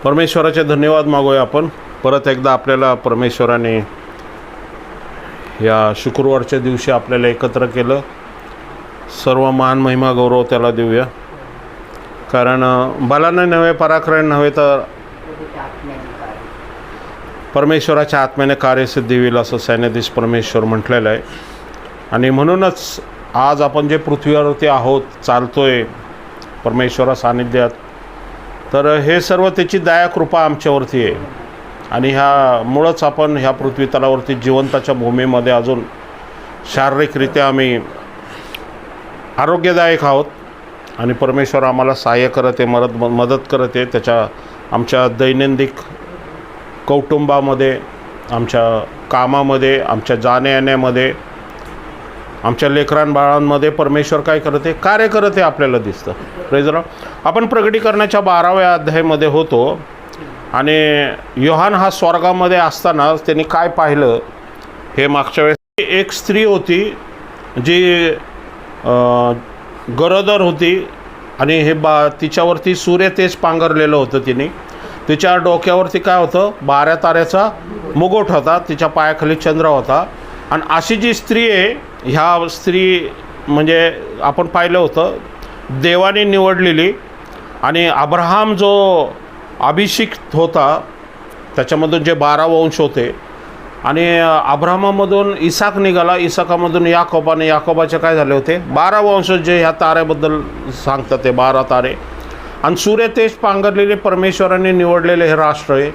परमेश्वराचे धन्यवाद मागूया आपण परत एकदा आपल्याला परमेश्वराने या शुक्रवारच्या दिवशी आपल्याला एकत्र केलं. सर्व मान महिमा गौरव त्याला देऊया, कारण बलाने नव्हे पराक्रमाने नव्हे तर परमेश्वराच्या आत्म्याने कार्यसिद्धी होईल असं सैन्याधीश परमेश्वर म्हटलेलं आहे. आणि म्हणूनच आज आपण जे पृथ्वीवरती आहोत, चालतोय परमेश्वरा सानिध्यात, तर हे सर्व त्याची दया कृपा आमच्यावरती आहे. आणि ह्यामुळंच आपण ह्या पृथ्वी तलावरती जिवंताच्या भूमीमध्ये अजून शारीरिकरित्या आम्ही आरोग्यदायक आहोत. आणि परमेश्वर आम्हाला सहाय्य करत आहे, मदत करत आहे त्याच्या आमच्या दैनंदिन कौटुंबामध्ये, आमच्या कामामध्ये, आमच्या जाण्या येण्यामध्ये, आमच्या लेकरांबाळांमध्ये परमेश्वर काय करत आहे, कार्य करत आहे आपल्याला दिसतं. Praise the Lord. आपण प्रकटीकरणाच्या 12व्या अध्यायामध्ये होतो आणि योहान हा स्वर्गामध्ये असताना त्यांनी काय पाहिलं हे मागच्या वेळेस. एक स्त्री होती जी गरोदर होती आणि हे तिच्यावरती सूर्यतेज पांघरलेलं होतं. तिच्या डोक्यावरती काय होतं, 12 ताऱ्याचा मुकुट होता, तिच्या पायाखाली चंद्र होता. आणि अशी जी स्त्री आहे, ह्या स्त्री म्हणजे आपण पाहिलं होतं देवाने निवडलेली. आणि अब्राहम जो अभिषिक्त होता त्याच्यामधून जे 12 वंश होते, आणि अब्राहमामधून इसाक निघाला, इसाकामधून याकोबाने, याकोबाचे काय झाले होते 12 वंश, जे ह्या ताऱ्याबद्दल सांगतात ते 12 तारे. आणि सूर्यतेज पांघरलेले परमेश्वराने निवडलेले हे राष्ट्र आहे,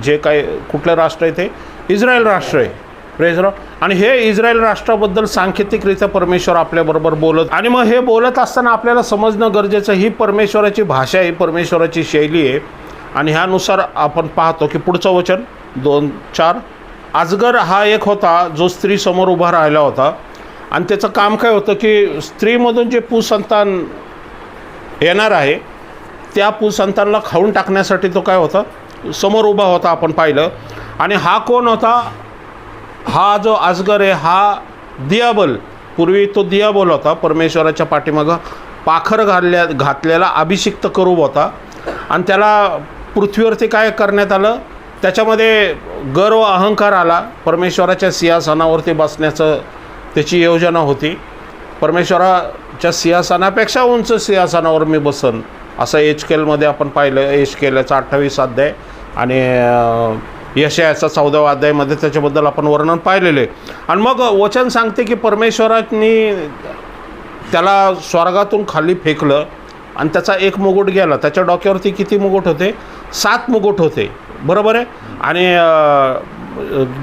जे काय कुठलं राष्ट्र आहे ते इस्रायल राष्ट्र आहे. Praise the Lord. आणि हे इस्रायल राष्ट्राबद्दल सांकेतिकरित्या परमेश्वर आपल्याबरोबर बोलत, आणि मग हे बोलत असताना आपल्याला समजणं गरजेचं, ही परमेश्वराची भाषा आहे, परमेश्वराची शैली आहे. आणि ह्यानुसार आपण पाहतो की पुढचं वचन 2:4, अजगर हा एक होता जो स्त्री समोर उभा राहिला होता. आणि त्याचं काम काय होतं की स्त्रीमधून जे पुसंतान येणार आहे त्या पुसंतानला खाऊन टाकण्यासाठी तो काय होता, समोर उभा होता, आपण पाहिलं. आणि हा कोण होता, हा जो अजगर आहे हा दियाबल, पूर्वी तो दियाबल होता, परमेश्वराच्या पाठीमागं पाखर घातलेला अभिषिक्त करूब होता. आणि त्याला पृथ्वीवरती काय करण्यात आलं, त्याच्यामध्ये गर्व अहंकार आला. परमेश्वराच्या सिंहासनावरती बसण्याचं त्याची योजना होती. परमेश्वराच्या सिंहासनापेक्षा उंच सिंहासनावर मी बसन, असं एचकेलमध्ये आपण पाहिलं. एचकेलचा 28 अध्याय आणि यशायाचा 14व्या अध्यायामध्ये त्याच्याबद्दल आपण वर्णन पाहिलेले. आणि मग वचन सांगते की परमेश्वराने त्याला स्वर्गातून खाली फेकलं आणि त्याचा एक मुकुट गेला. त्याच्या डोक्यावरती किती मुकुट होते, 7 मुकुट होते, बरोबर आहे. आणि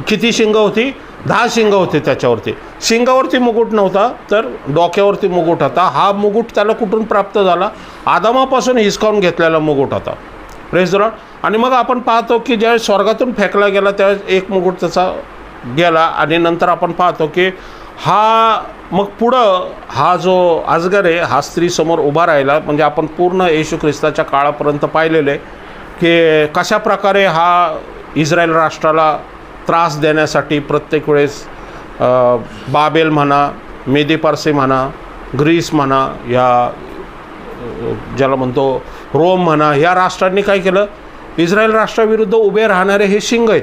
किती शिंग होती, 10 शिंग होते त्याच्यावरती. शिंगावरती मुकुट नव्हता तर डोक्यावरती मुकुट होता. हा मुकुट त्याला कुठून प्राप्त झाला, आदामापासून हिसकावून घेतलेला मुकुट होता. Praise the Lord. आणि मग आपण पाहतो की ज्यावेळेस स्वर्गातून फेकला गेला त्यावेळेस एक मुकुट त्याचा गेला. आणि नंतर आपण पाहतो की हा मग पुढं हा जो अजगर आहे हा स्त्रीसमोर उभा राहिला. म्हणजे आपण पूर्ण येशू ख्रिस्ताच्या काळापर्यंत पाहिलेलं आहे की कशा प्रकारे हा इस्रायल राष्ट्राला त्रास देण्यासाठी प्रत्येक वेळेस बाबेल म्हणा, मेदी पारसी म्हणा, ग्रीस म्हणा, या ज्याला म्हणतो रोम म्हणा, या राष्ट्रांनी काय केलं, इस्रायल राष्ट्राविरुद्ध उभे राहणारे हे शिंग आहेत.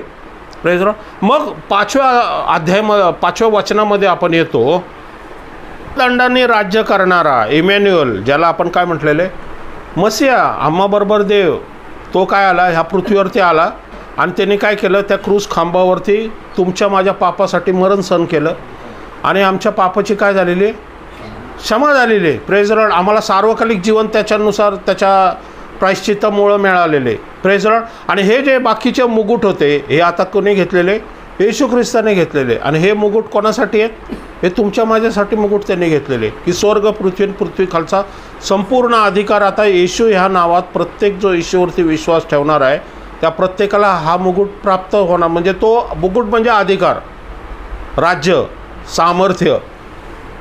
Praise the Lord. मग 5व्या वचनामध्ये आपण येतो, दंडाने राज्य करणारा इमॅन्युअल, ज्याला आपण काय म्हटलेले, मसिया, आम्हाबरोबर देव, तो काय आला, ह्या पृथ्वीवरती आला. आणि त्यांनी काय केलं, त्या क्रूस खांबावरती तुमच्या माझ्या पापासाठी मरण सहन केलं. आणि आमच्या पापाची काय झालेली, क्षमा झालेली आहे. Praise the Lord. आम्हाला सार्वकालिक जीवन त्याच्यानुसार त्याच्या प्रायश्चित्तामुळं मिळालेले. Praise the Lord. आणि हे जे बाकीचे मुकुट होते हे आता कोणी घेतलेले, येशू ख्रिस्ताने घेतलेले. आणि हे मुकुट कोणासाठी आहेत, हे तुमच्या माझ्यासाठी मुकुट त्यांनी घेतलेले, की स्वर्ग पृथ्वी खालचा संपूर्ण अधिकार आता येशू ह्या नावात प्रत्येक जो येशूवरती विश्वास ठेवणार आहे त्या प्रत्येकाला हा मुकुट प्राप्त होणार. म्हणजे तो मुकुट म्हणजे अधिकार, राज्य, सामर्थ्य,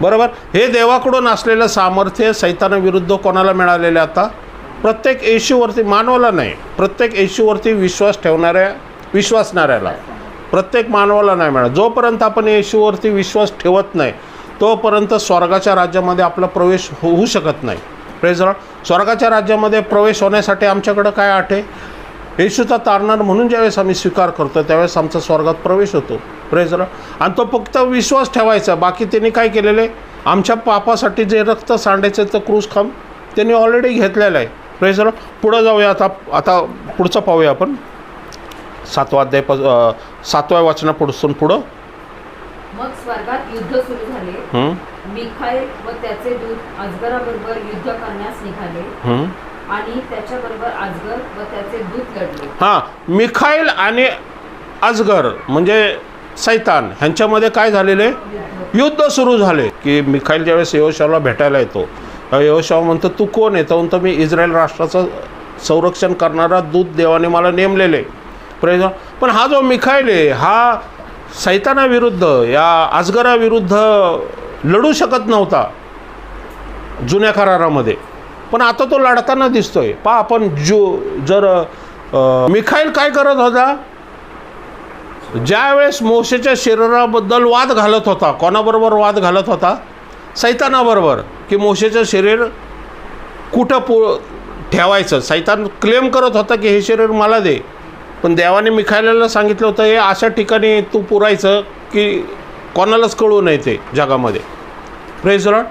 बरोबर. हे देवाकडून असलेलं सामर्थ्य सैतानाविरुद्ध कोणाला मिळालेलं आता, प्रत्येक येशूवरती, मानवाला नाही, प्रत्येक येशूवरती विश्वासणाऱ्याला, प्रत्येक मानवाला नाही मिळाला. जोपर्यंत आपण येशूवरती विश्वास ठेवत नाही तोपर्यंत स्वर्गाच्या राज्यामध्ये आपला प्रवेश होऊ शकत नाही. Praise the Lord. स्वर्गाच्या राज्यामध्ये प्रवेश होण्यासाठी आमच्याकडं काय अट आहे, येशूचा तारणार म्हणून ज्यावेळेस आम्ही स्वीकार करतो त्यावेळेस आमचा स्वर्गात प्रवेश होतो. Praise the Lord. आणि तो फक्त विश्वास ठेवायचा. बाकी त्यांनी काय केलेलं आहे, आमच्या पापासाठी जे रक्त सांडायचं तर क्रूस खांब त्यांनी ऑलरेडी घेतलेलं आहे. Praise the Lord. पुढं जाऊया. आता पुढचं पाहूया आपण 7वा अध्याय 7व्या वाचनापासून पुढं. मग स्वर्गात युद्ध सुरू झाले. मिखाएल व त्याचे दूत अजगराबरोबर युद्ध करण्यास निघाले आणि त्याच्याबरोबर अजगर व त्याचे दूत लढले. हां, मिखाएल आणि अजगर म्हणजे सैतान ह्यांच्यामध्ये काय झालेले युद्ध सुरू झाले. की मिखाएल ज्यावेळेस यहोशाला भेटायला येतो, यहोशा म्हणतो तू कोण आहे? तर म्हणतो मी इस्रायल राष्ट्राचं संरक्षण करणारा दूत देवाने मला नेमलेले. प्रेज. पण हा जो मिखाएल आहे हा सैतानाविरुद्ध या अजगराविरुद्ध लढू शकत नव्हता जुन्या करारामध्ये, पण आता तो लढताना दिसतोय. पहा आपण मिखाएल काय करत होता, ज्यावेळेस मोशेच्या शरीराबद्दल वाद घालत होता. कोणाबरोबर वाद घालत होता? सैतानाबरोबर. की मोशेचं शरीर कुठं ठेवायचं. सैतान क्लेम करत होता की हे शरीर मला दे, पण देवाने मिखाएलला सांगितलं होतं हे अशा ठिकाणी तू पुरायचं की कोणालाच कळू नये ते जगामध्ये. Praise the Lord.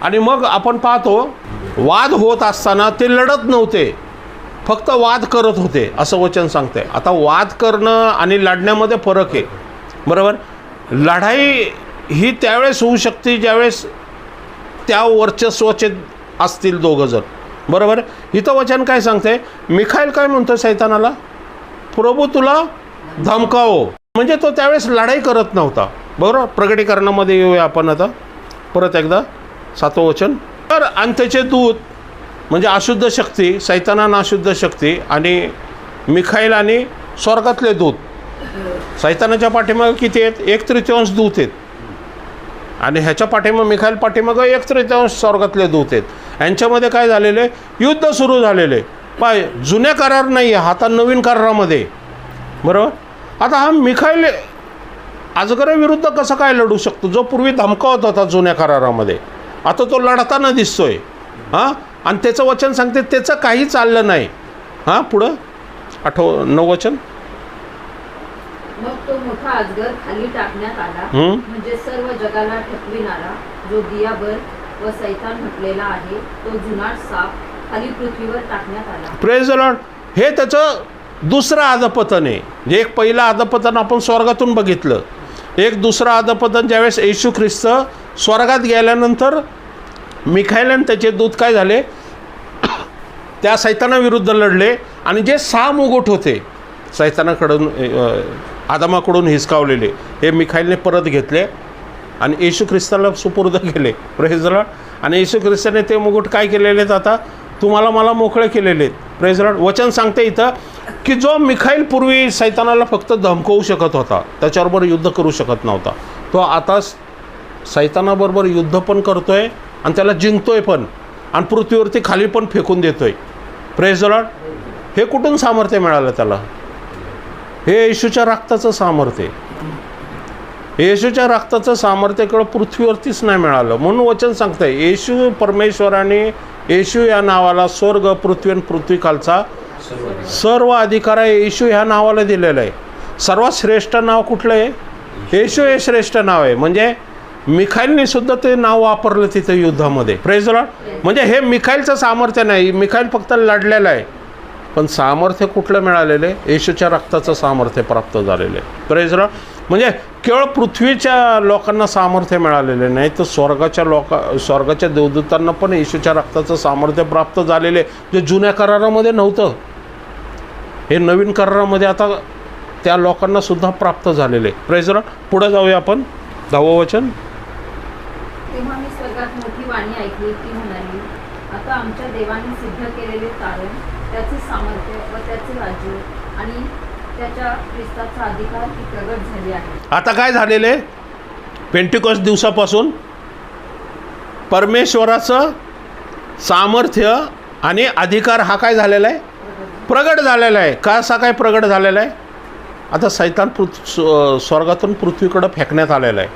आणि मग आपण पाहतो वाद होत असताना ते लढत नव्हते, फक्त वाद करत होते असं वचन सांगते. आता वाद करणं आणि लढण्यामध्ये फरक आहे. बरोबर. लढाई ही त्यावेळेस होऊ शकते ज्यावेळेस त्या वर्चस्वाचे असतील दोघं जण. बरोबर. इथं वचन काय सांगते, मिखाएल काय म्हणतो सैतानाला, प्रभू तुला धमकावो. म्हणजे तो त्यावेळेस लढाई करत नव्हता. बरोबर. प्रगटीकरणामध्ये येऊया आपण आता परत एकदा 7वं वचन. तर आणि त्याचे दूत म्हणजे अशुद्ध शक्ती, सैतानानं अशुद्ध शक्ती आणि मिखाएल आणि स्वर्गातले दूत. सैतानाच्या पाठीमागं किती आहेत? 1/3 दूत आहेत आणि ह्याच्या पाठीमागं मिखाएल पाठीमागं 1/3 स्वर्गातले दूत आहेत. यांच्यामध्ये काय झालेले युद्ध सुरू झालेले. पाय जुन्या करार नाही आहे, आता नवीन करारामध्ये. बरोबर. आता हा मिखाएल अजगराविरुद्ध कसं काय लढू शकतो, जो पूर्वी धमकावत होता जुन्या करारामध्ये, आता तो लढताना दिसतोय. हां. आणि त्याचं वचन सांगते त्याचं काही चाललं नाही. हां. पुढं 9 वचन. मग तो मोठा अजगर खाली टाकण्यात आला, म्हणजे सर्व जगाला ठपविणारा जो दियाबल व सैतान म्हटलेला आहे तो जुनाट साप खाली पृथ्वीवर टाकण्यात आला. Praise the Lord. हे त्याचं दुसरं अधपतन आहे. जे एक पहिलं अधपतन आपण स्वर्गातून बघितलं, एक दुसरं अधपतन ज्यावेळेस येशू ख्रिस्त स्वर्गात गेल्यानंतर मिखाएल आणि त्याचे दूत काय झाले, त्या सैतानाविरुद्ध लढले आणि जे 6 मुकुट होते सैतानाकडून आदमाकडून हिसकावलेले हे मिखाएलने परत घेतले आणि येशू ख्रिस्ताला सुपूर्द केले. Praise the Lord. आणि येशू ख्रिस्ताने ते मुकुट काय केलेले आहेत, आता तुम्हाला मला मोकळे केलेले आहेत. Praise the Lord. वचन सांगते इथं की जो मिखाएल पूर्वी सैतानाला फक्त धमकवू शकत होता, त्याच्याबरोबर युद्ध करू शकत नव्हता, तो आता सैतानाबरोबर युद्ध पण करतोय आणि त्याला जिंकतोय पण आणि पृथ्वीवरती खाली पण फेकून देतोय. Praise the Lord. हे कुठून सामर्थ्य मिळालं त्याला? हे येशूच्या रक्ताचं सामर्थ्य. येशूच्या रक्ताचं सामर्थ्य केवळ पृथ्वीवरतीच नाही मिळालं. म्हणून वचन सांगतंय येशू परमेश्वराने येशू या नावाला स्वर्ग पृथ्वी आणि पृथ्वी खालचा सर्व अधिकार आहे येशू ह्या नावाला दिलेलं आहे. सर्वात श्रेष्ठ नाव कुठलं आहे? येशू हे श्रेष्ठ नाव आहे. म्हणजे मिखाएलने सुद्धा ते नाव वापरलं तिथं युद्धामध्ये. Praise the Lord. म्हणजे हे मिखाएलचं सामर्थ्य नाही, मिखाएल फक्त लढलेलं आहे, पण सामर्थ्य कुठलं मिळालेलं आहे? येशूच्या रक्ताचं सामर्थ्य प्राप्त झालेलं आहे. Praise the Lord. म्हणजे केवळ पृथ्वीच्या लोकांना सामर्थ्य मिळालेले नाही, तर स्वर्गाच्या देवदूतांना पण येशूच्या रक्ताचं सामर्थ्य प्राप्त झालेले, जे जुन्या करारामध्ये नव्हतं, हे नवीन करारामध्ये आता त्या लोकांना सुद्धा प्राप्त झालेले. Praise the Lord. पुढे जाऊया आपण 10वं वचन. तेव्हा मी स्वर्गात मोठी वाणी ऐकली, ती म्हणाली, आता आमच्या देवाने सिद्ध केलेले तारण, त्याचे सामर्थ्य व त्याचे राज्य आणि त्याच्या ख्रिस्ताचा अधिकार ही प्रगट झाली आहे. आता काय झालेले? पेंटिकॉस्ट दिवसापासून परमेश्वराचं सामर्थ्य आणि अधिकार हा काय झालेला आहे? प्रगट झालेला आहे. कसा काय प्रगट झालेला आहे? आता सैतान स्वर्गातून पृथ्वीकडं फेकण्यात आलेला आहे,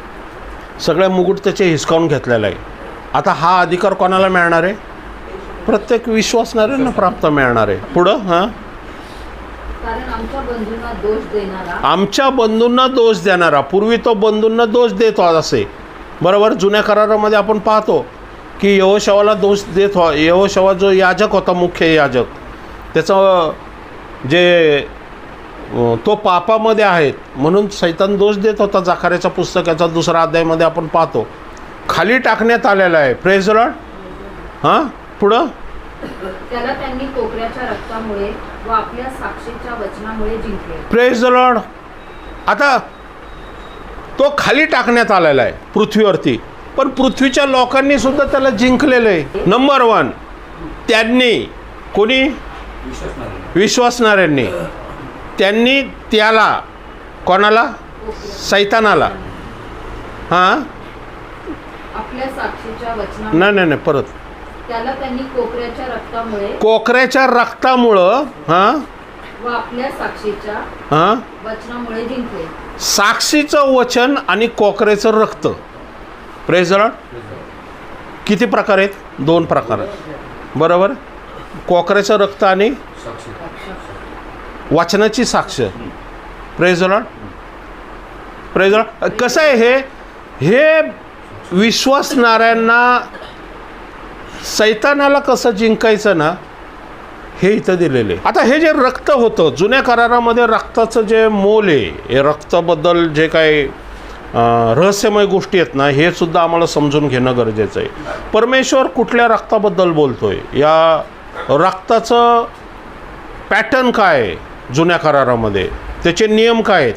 सगळे मुकुट त्याचे हिसकावून घेतलेला आहे. आता हा अधिकार कोणाला मिळणार आहे? प्रत्येक विश्वासणाऱ्यांना प्राप्त मिळणार आहे. पुढं. हां. कारण आमच्या बंधूंना दोष देणारा, आमच्या बंधूंना दोष देणारा. पूर्वी तो बंधूंना दोष देत असे, बरोबर. जुन्या करारामध्ये आपण पाहतो की यहोशवाला दोष देत यहोशवा जो याजक होता, मुख्य याजक, त्याचं जे तो पापामध्ये आहेत म्हणून सैतान दोष देत होता. जकार्याच्या पुस्तकाचा 2रा अध्यायामध्ये आपण पाहतो. खाली टाकण्यात आलेला आहे. Praise the Lord. हां, पुढं. त्याला त्यांनी कोकऱ्याच्या रक्तामुळे व आपल्या साक्षीच्या वचनामुळे जिंकले. Praise the Lord. आता तो खाली टाकण्यात आलेला आहे पृथ्वीवरती, पण पृथ्वीच्या लोकांनी सुद्धा त्याला जिंकलेलं आहे. नंबर 1 त्यांनी, कोणी? विश्वासणाऱ्यांनी. त्यांनी त्याला, कोणाला? सैतानाला. हां, आपल्या साक्षीच्या वचनामुळे. नाही, परत. त्याला त्यांनी कोकऱ्याच्या रक्तामुळे, कोकऱ्याच्या रक्तामुळं, हां, व आपल्या साक्षीच्या हां, वचनामुळे जिंकले. साक्षीचं वचन आणि कोकऱ्याचं रक्त. Praise the Lord. किती प्रकार आहेत? 2 प्रकार आहेत, बरोबर. कोकऱ्याचं रक्त आणि वचनाची साक्ष. Praise the Lord. Praise the Lord. कसं आहे हे विश्वासणाऱ्यांना सैतानाला कसं जिंकायचं ना, हे इथं दिलेले. आता हे जे रक्त होतं जुन्या करारामध्ये, रक्ताचं जे मोल आहे, हे रक्ताबद्दल जे काही रहस्यमय गोष्टी आहेत ना, हे सुद्धा आम्हाला समजून घेणं गरजेचं आहे. परमेश्वर कुठल्या रक्ताबद्दल बोलतोय, या रक्ताचं पॅटर्न काय आहे जुन्या करारामध्ये, त्याचे नियम काय आहेत,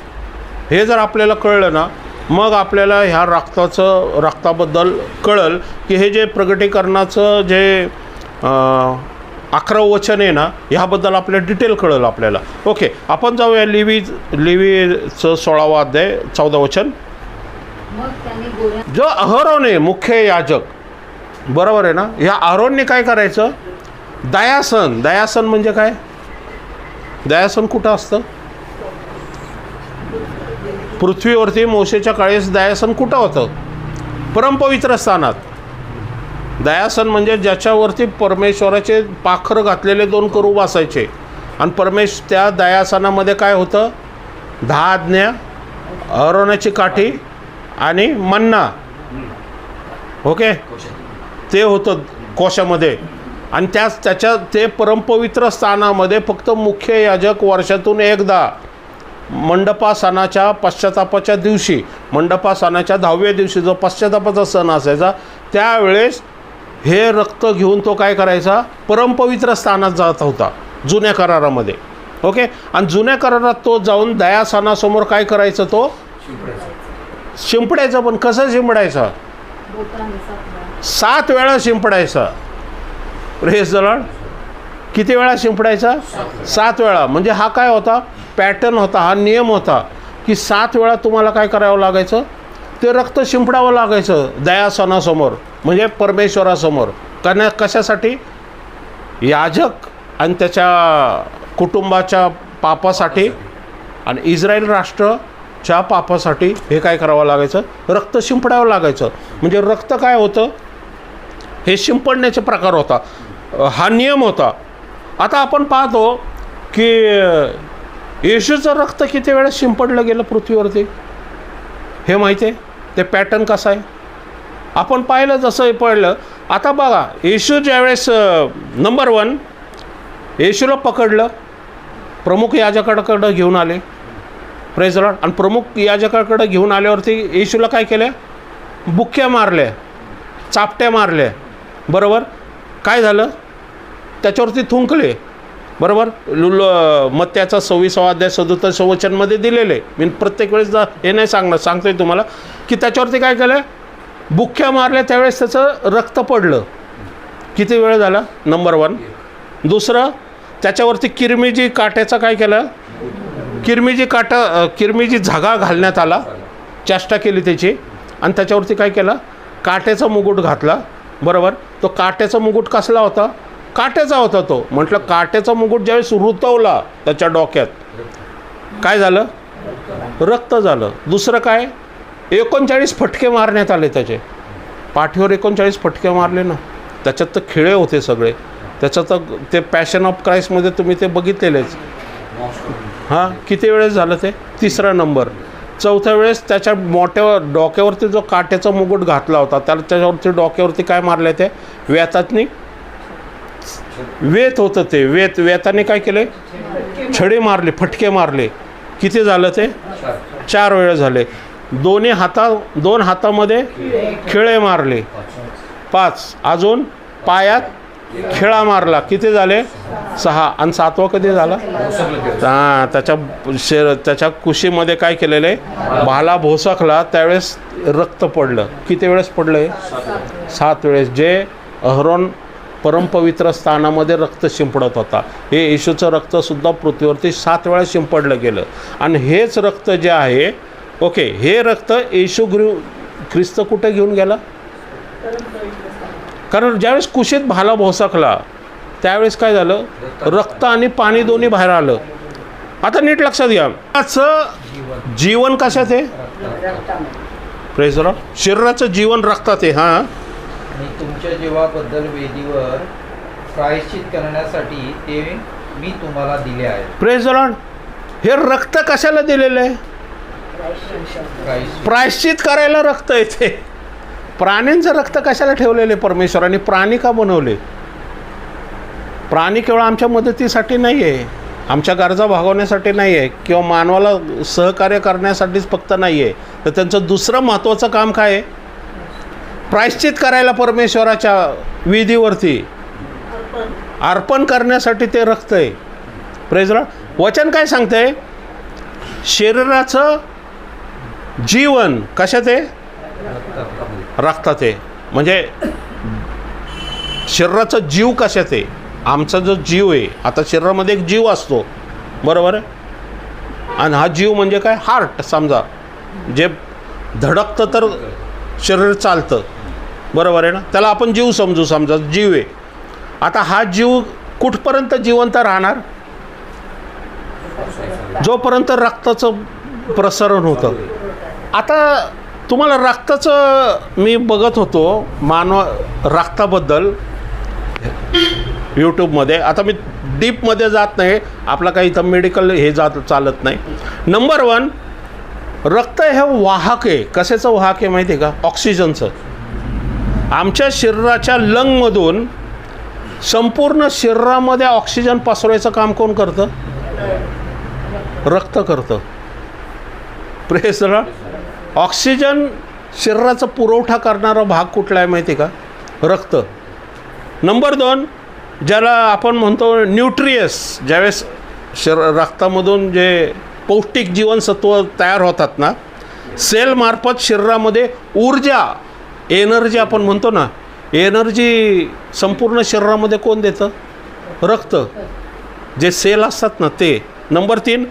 हे जर आपल्याला कळलं ना, मग आपल्याला ह्या रक्ताबद्दल कळलं की हे जे प्रगटीकरणाचं जे 11 वचन आहे ना, ह्याबद्दल आपल्याला डिटेल कळलं आपल्याला. ओके, आपण जाऊया लेवीचं 16वा अध्याय 14 वचन. मग त्यांनी जो अहरोन आहे, मुख्य याजक, बरोबर आहे ना, ह्या अहरोनने काय करायचं? दयासन म्हणजे काय? दयासन कुठं असतं? पृथ्वीवरती मोशेच्या काळेस दयासन कुठं होतं? परमपवित्र स्थानात. दयासन म्हणजे ज्याच्यावरती परमेश्वराचे पाखरं घातलेले 2 करूब असायचे, आणि त्या दयासनामध्ये काय होतं? 10 आज्ञा, अहरोनाची काठी आणि मन्ना. ओके, ते होतं कोशामध्ये. आणि ते परमपवित्र स्थानामध्ये फक्त मुख्य याजक वर्षातून एकदा मंडपासनाच्या पश्चातापाच्या दिवशी, मंडपासनाच्या 10व्या दिवशी जो पश्चातापाचा सण असायचा, त्यावेळेस हे रक्त घेऊन तो काय करायचा? परमपवित्र स्थानात जात होता जुन्या करारामध्ये. ओके, आणि जुन्या करारात तो जाऊन दयासनासमोर काय करायचं? तो शिंपडायचं. पण कसं शिंपडायचं? 7 वेळा शिंपडायचा. Praise the Lord. किती वेळा शिंपडायचा? 7 वेळा. म्हणजे हा काय होता? पॅटर्न होता, हा नियम होता की 7 वेळा तुम्हाला काय करावं लागायचं? ते रक्त शिंपडावं लागायचं दयासनासमोर, म्हणजे परमेश्वरासमोर. कशासाठी? याजक आणि त्याच्या कुटुंबाच्या पापासाठी आणि इस्रायल राष्ट्राच्या पापासाठी हे काय करावं लागायचं? रक्त शिंपडावं लागायचं. म्हणजे रक्त काय होतं? हे शिंपडण्याचे प्रकार होता, हा नियम होता. आता आपण पाहतो की येशूचं रक्त किती वेळा शिंपडलं गेलं पृथ्वीवरती, हे माहिती आहे? ते पॅटर्न कसं आहे आपण पाहिलं, जसं पडलं. आता बघा, येशू ज्यावेळेस नंबर 1 येशूला पकडलं, प्रमुख याजकाकडं घेऊन आले. Praise the Lord. आणि प्रमुख याजकाकडं घेऊन आल्यावरती येशूला काय केलं? बुक्क्या मारल्या, चापट्या मारल्या, बरोबर. काय झालं? त्याच्यावरती थुंकले, बरोबर. मत्त्याचा 26वा अध्याय 37 वचनमध्ये दिलेले. मी प्रत्येक वेळेस हे नाही सांगतोय तुम्हाला की त्याच्यावरती काय केलं? बुक्क्या मारल्या, त्यावेळेस त्याचं रक्त पडलं. किती वेळ झाला? नंबर 1. दुसरं, त्याच्यावरती किरमिजी काट्याचा काय केलं? किरमिजी झगा घालण्यात आला, चेष्टा केली त्याची, आणि त्याच्यावरती काय केलं? काट्याचा मुकुट घातला, बरोबर. तो काट्याचा मुकुट कसला होता? काट्याचा होता तो. म्हटलं काट्याचा मुकुट ज्यावेळेस रुतवला त्याच्या डोक्यात, काय झालं? रक्त झालं. दुसरं काय? 39 फटके मारण्यात आले त्याचे पाठीवर. 39 फटके मारले ना, त्याच्यात तर खिळे होते सगळे. त्याच्यात तर ते पॅशन ऑफ क्राईस्टमध्ये तुम्ही ते बघितलेलेच. हां, किती वेळेस झालं ते? 3रा नंबर. 4थ्या वेळेस त्याच्या मोठ्या डोक्यावरती जो काट्याचा मुकुट घातला होता त्याच्यावरती डोक्यावरती काय मारले ते? वेतातनी वेत होतं ते वेताने काय केले? छडी मारले, फटके मारले. किती झालं ते? 4 वेळा झाले. 2 हातामध्ये खिळे मारले, 5. अजून पायात खिळा मारला, किती झाले? 6. आणि 7वा कधी झाला? हां, त्याच्या कुशीमध्ये काय केलेलं आहे? भाला भोसकला, त्यावेळेस रक्त पडलं. किती वेळेस पडलं? 7 वेळेस. जे अहरोन परमपवित्र स्थानामध्ये रक्त शिंपडत होता, हे येशूचं रक्तसुद्धा पृथ्वीवरती 7 वेळा शिंपडलं गेलं. आणि हेच रक्त जे आहे, ओके, हे रक्त येशू ख्रिस्त कुठे घेऊन गेला? कारण ज्यावेळेस कुशीत भाला भोसकला त्यावेळेस काय झालं? रक्त आणि पाणी दोन्ही बाहेर आलं. आता नीट लक्षात घ्या, शरीराचं जीवन कशात आहे? Praise the Lord. शरीराचं जीवन रक्तात आहे. हां, आणि तुमच्या जीवाबद्दल वेदीवर प्रायश्चित करण्यासाठी ते मी तुम्हाला दिले आहे. Praise the Lord. हे रक्त कशाला दिलेलं आहे? प्रायश्चित करायला रक्त येते. प्राण्यांचं रक्त कशाला ठेवलेले परमेश्वराने? प्राणी का बनवले? प्राणी केवळ आमच्या मदतीसाठी नाही आहे, आमच्या गरजा भागवण्यासाठी नाही आहे, किंवा मानवाला सहकार्य करण्यासाठीच फक्त नाही आहे. तर त्यांचं दुसरं महत्त्वाचं काम काय आहे? प्रायश्चित करायला परमेश्वराच्या विधीवरती अर्पण करण्यासाठी ते रक्त आहे. Praise the Lord. वचन काय सांगते? शरीराचं जीवन कशात आहे? रक्तात आहे. म्हणजे शरीराचा जीव कशात आहे? आमचा जो जीव आहे, आता शरीरामध्ये एक जीव असतो, बरोबर आहे? आणि हा जीव म्हणजे काय? हार्ट. समजा जे धडकतं तर शरीर चालतं, बरोबर आहे ना? त्याला आपण जीव समजा जीव आहे. आता हा जीव कुठपर्यंत जिवंत राहणार? जोपर्यंत रक्ताचं प्रसारण होतं. आता तुम्हाला रक्ताचं मी बघत होतो, रक्ताबद्दल यूट्यूबमध्ये. आता मी डीपमध्ये जात नाही, आपला काही इथं मेडिकल हे चालत नाही. नंबर 1, रक्त हे वाहक आहे. कशाचं वाहक आहे माहिती आहे का? ऑक्सिजनचं. आमच्या शरीराच्या लंगमधून संपूर्ण शरीरामध्ये ऑक्सिजन पसरवायचं काम कोण करतं? रक्त करतं. Praise the Lord. ऑक्सिजन शरीराचा पुरवठा करणारा भाग कुठला आहे माहिती आहे का? रक्त. नंबर 2, ज्याला आपण म्हणतो न्यूट्रियस, ज्यावेळेस रक्तामधून जे पौष्टिक जीवनसत्व तयार होतात ना, सेलमार्फत शरीरामध्ये ऊर्जा, एनर्जी आपण म्हणतो ना, एनर्जी संपूर्ण शरीरामध्ये कोण देतं? रक्त. जे सेल असतात ना ते. नंबर 3,